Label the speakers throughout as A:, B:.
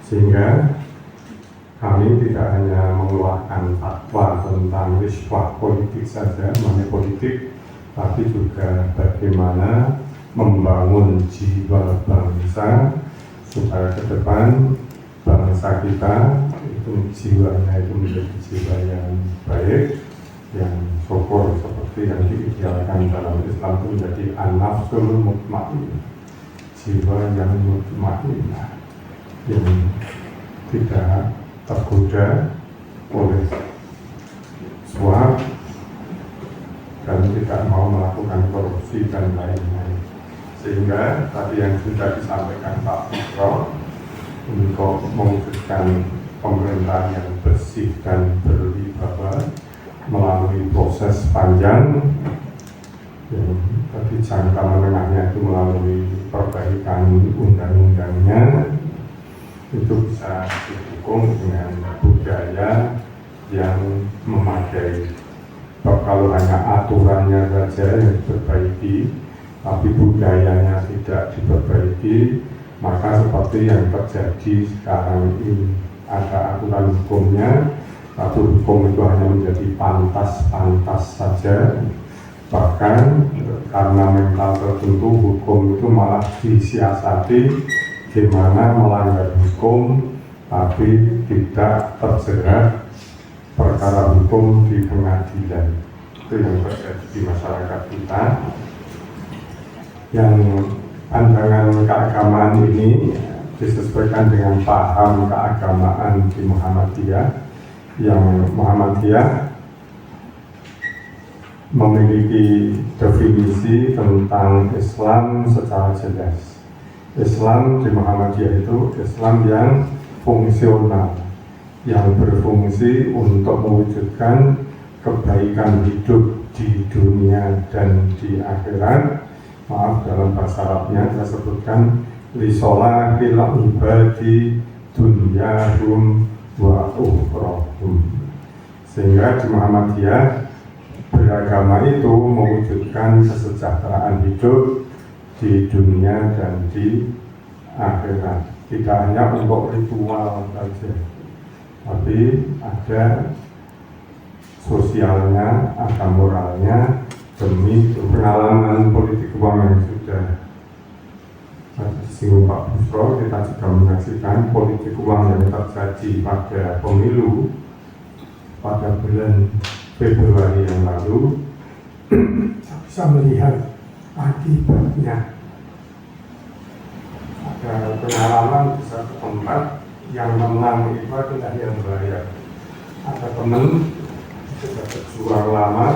A: Sehingga kami tidak hanya mengeluarkan fatwa tentang riswah politik saja, money politik, tapi juga bagaimana membangun jiwa bangsa supaya ke depan bangsa kita itu jiwanya itu menjadi jiwa yang baik, yang syukur seperti yang diidealkan dalam Islam itu menjadi an-nafsul mutmainnah, jiwa yang mutmainnah, yang tidak tergoda oleh suap dan tidak mau melakukan korupsi dan lain-lain. Sehingga tadi yang sudah disampaikan Pak Busro, untuk mewujudkan pemerintahan yang bersih dan berwibawa melalui proses panjang yang tadi jangka menengahnya itu melalui perbaikan undang-undangnya, itu bisa didukung dengan budaya yang memadai. Kalau hanya aturannya saja yang diperbaiki tapi budayanya tidak diperbaiki, maka seperti yang terjadi sekarang ini, ada aturan hukumnya tapi hukum itu hanya menjadi pantas-pantas saja, bahkan karena mental tertentu hukum itu malah disiasati gimana melanggar hukum tapi tidak terjerat perkara hukum di pengadilan. Itu yang terjadi di masyarakat kita. Yang pandangan keagamaan ini disesuaikan dengan paham keagamaan di Muhammadiyah, yang Muhammadiyah memiliki definisi tentang Islam secara jelas. Islam di Muhammadiyah itu Islam yang fungsional, yang berfungsi untuk mewujudkan kebaikan hidup di dunia dan di akhirat. Maaf, dalam bahasa Arabnya saya sebutkan lisolahil ibadi dunyahum wa ukhrahum. Sehingga di Muhammadiyah beragama itu mewujudkan kesejahteraan hidup di dunia dan di akhirat. Tidak hanya untuk ritual saja, tapi ada sosialnya, ada moralnya, demi pengalaman politik uang yang sudah disinggung Pak Busro. Kita juga menyaksikan politik uang yang terjadi pada pemilu pada bulan Februari yang lalu. Bisa melihat akibatnya. Ada pengalaman di satu tempat yang menang itu adalah yang bayar. Ada teman sudah berjuang lama,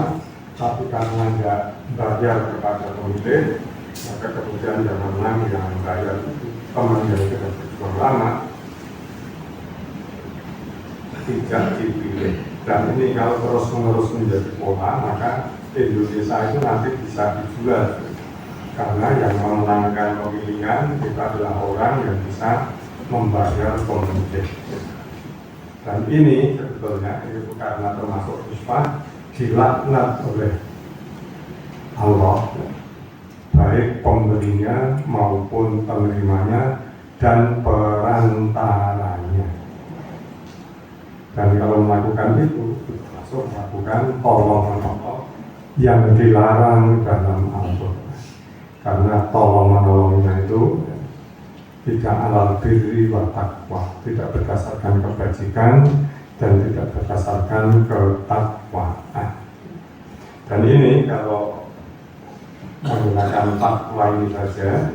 A: tapi karena nggak bayar kepada pemilih, maka kemudian yang menang yang bayar itu teman yang sudah berjuang lama tidak dipilih. Dan ini kalau terus-menerus menjadi pola, maka Indonesia itu nanti bisa dijual, karena yang memenangkan pemilihan itu adalah orang yang bisa membayar pemilih. Dan ini sebetulnya itu karena termasuk riswah dilaknat oleh Allah, baik pemberinya maupun penerimanya dan perantaranya. Dan kalau melakukan itu termasuk melakukan tolong-menolong yang dilarang dalam Al-Quran. Karena tolong-menolongnya itu tidak alal birri wa taqwa, tidak berdasarkan kebajikan dan tidak berdasarkan ketakwaan. Dan ini kalau menggunakan takwa ini saja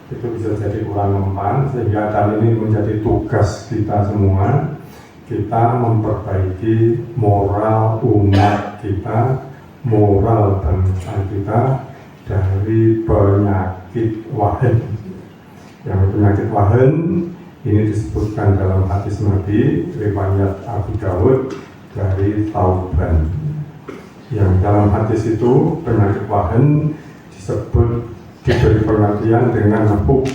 A: itu bisa jadi kurang mempan, sehingga dan ini menjadi tugas kita semua. Kita memperbaiki moral umat kita, moral bangsa kita dari penyakit wahin. Yang penyakit wahin ini disebutkan dalam hadis Nabi riwayat Abu Dawud dari Thauban. Yang dalam hadis itu penyakit wahin disebut, diberi pengertian dengan hubbud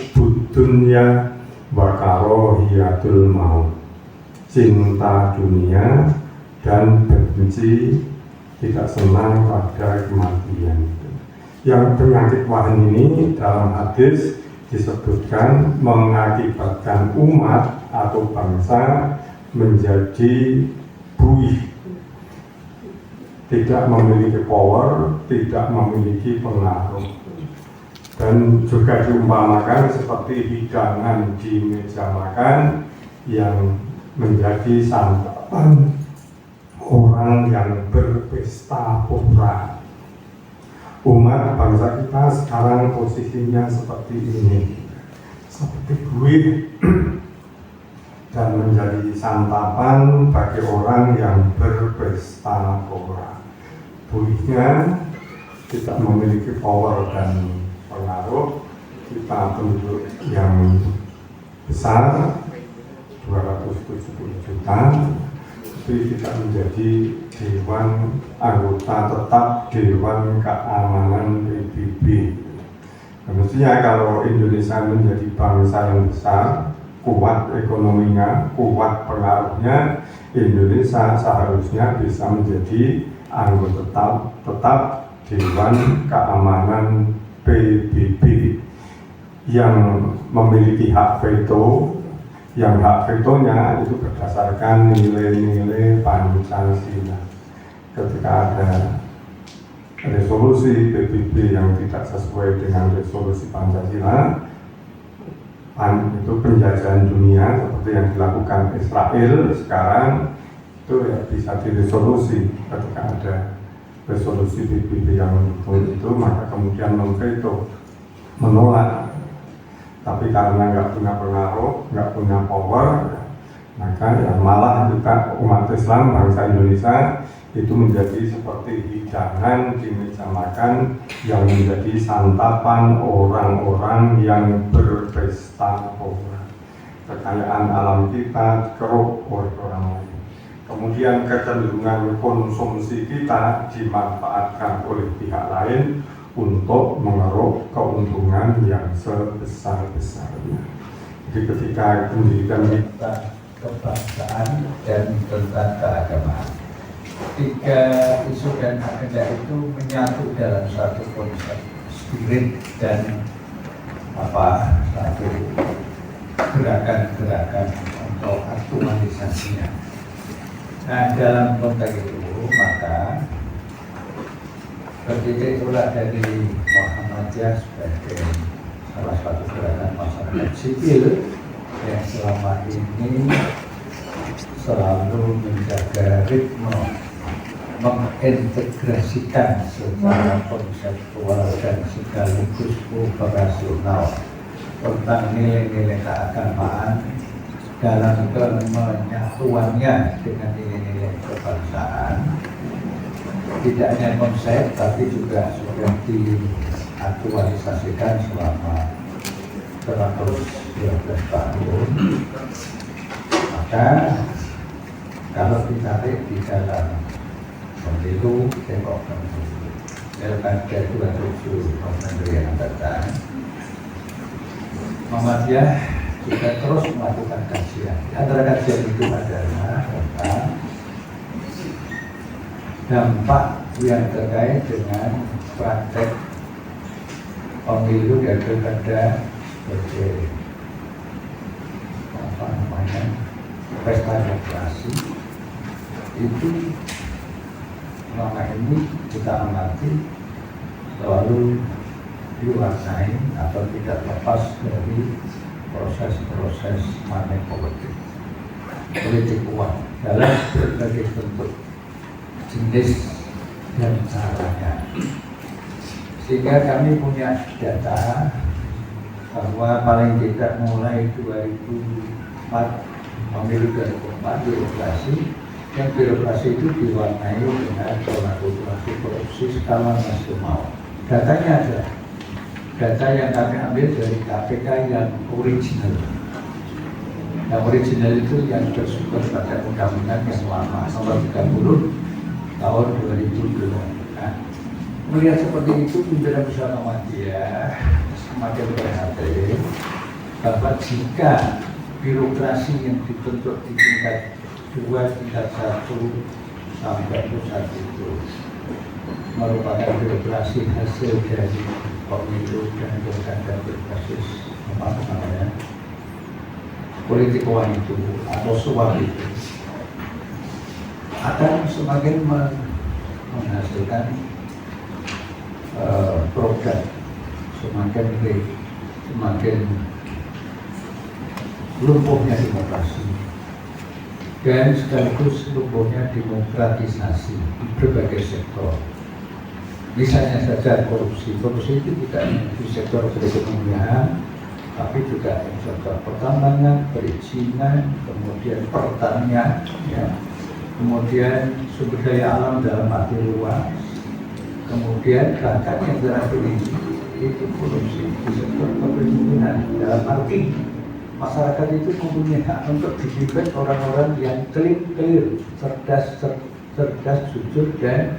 A: dunya wa karahiyatul maut, cinta dunia dan benci, tidak senang pada kematian. Yang penyakit wahin ini dalam hadis disebutkan mengakibatkan umat atau bangsa menjadi buih, tidak memiliki power, tidak memiliki pengaruh. Dan juga diumpamakan seperti hidangan di meja makan yang menjadi santapan orang yang berpesta pora. Umat bangsa kita sekarang posisinya seperti ini, seperti buih, dan menjadi santapan bagi orang yang berpesta pora. Buihnya tidak memiliki power dan pengaruh. Kita penduduk yang besar 270 juta, tapi kita menjadi dewan anggota tetap Dewan Keamanan PBB. Mestinya kalau Indonesia menjadi bangsa yang besar, kuat ekonominya, kuat pengaruhnya, Indonesia seharusnya bisa menjadi anggota tetap Dewan Keamanan PBB yang memiliki hak veto, yang hak vetonya itu berdasarkan nilai-nilai Pancasila. Ketika ada resolusi PBB yang tidak sesuai dengan resolusi Pancasila, itu penjajahan dunia seperti yang dilakukan Israel sekarang, itu ya bisa diresolusi. Ketika ada resolusi PBB yang mendukung itu, maka kemudian memveto, menolak. Tapi karena nggak punya pengaruh, nggak punya power, maka ya malah kita umat Islam bangsa Indonesia itu menjadi seperti hidangan di meja makan yang menjadi santapan orang-orang yang berpesta pora. Kekayaan alam kita dikeruk oleh orang lain. Kemudian kecenderungan konsumsi kita dimanfaatkan oleh pihak lain untuk mengeruk keuntungan yang sebesar-besarnya. Jadi ketika pendidikan kita
B: kebangsaan dan tentang keagamaan, tiga isu dan agenda itu menyatu dalam satu konsep spirit dan satu gerakan-gerakan untuk aktualisasinya. Nah, dalam konteks itu maka berdiri pula dari Muhammadiyah sebagai salah satu gerakan masyarakat sipil yang selama ini selalu menjaga ritme, mengintegrasikan secara konseptual dan sekaligus operasional tentang nilai-nilai keagamaan dalam penyatuannya dengan nilai-nilai kebangsaan. Tidak hanya konsep, tapi juga sudah diaktualisasikan selama 112 tahun. Maka kalau ditarik di dalam pemilu demokrasi Pilkada 27 Kementerian Pertahanan, Muhammadiyah juga terus melakukan kajian. Antara kajian itu adalah tentang dampak yang terkait dengan praktek pemilu dan pilkada sebagai pesta demokrasi itu selama ini kita amati selalu diwarnai atau tidak lepas dari proses-proses money politik uang dalam berbagai bentuk, jenis dan caranya. Sehingga kami punya data bahwa paling tidak mulai 2004 pemilu 2004 birokrasi, yang birokrasi itu diwarnai dengan kolaborasi korupsi skala nasional. Datanya ada, data yang kami ambil dari KPK yang original. Yang original itu yang bersumber pada undang-undang yang lama, nomor 30 tahun 2002. Nah, melihat seperti itu, pimpinan besar Muhammadiyah semakin prihatin bahwa jika birokrasi yang dibentuk di tingkat 2, tingkat 1 sampai pusat itu merupakan birokrasi hasil dari pemilu dan pilkada berbasis apa namanya politik uang itu atau suap itu akan semakin menghasilkan produk semakin lumpuhnya demokrasi dan sekaligus lumpuhnya demokratisasi di berbagai sektor. Misalnya saja korupsi itu tidak hanya di sektor perekonomian, tapi juga di sektor pertambangan, perizinan, kemudian pertanian, ya, kemudian sumber daya alam dalam arti luas, kemudian bahkan yang terakhir ini itu korupsi di sektor kepemimpinan dalam arti masyarakat itu mempunyai hak untuk dipimpin orang-orang yang clear, cerdas, jujur dan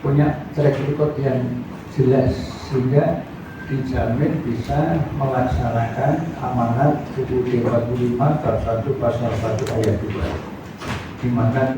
B: punya track record yang jelas sehingga dijamin bisa melaksanakan amanat UUD 45 bab 1 pasal 1 ayat 2 di mana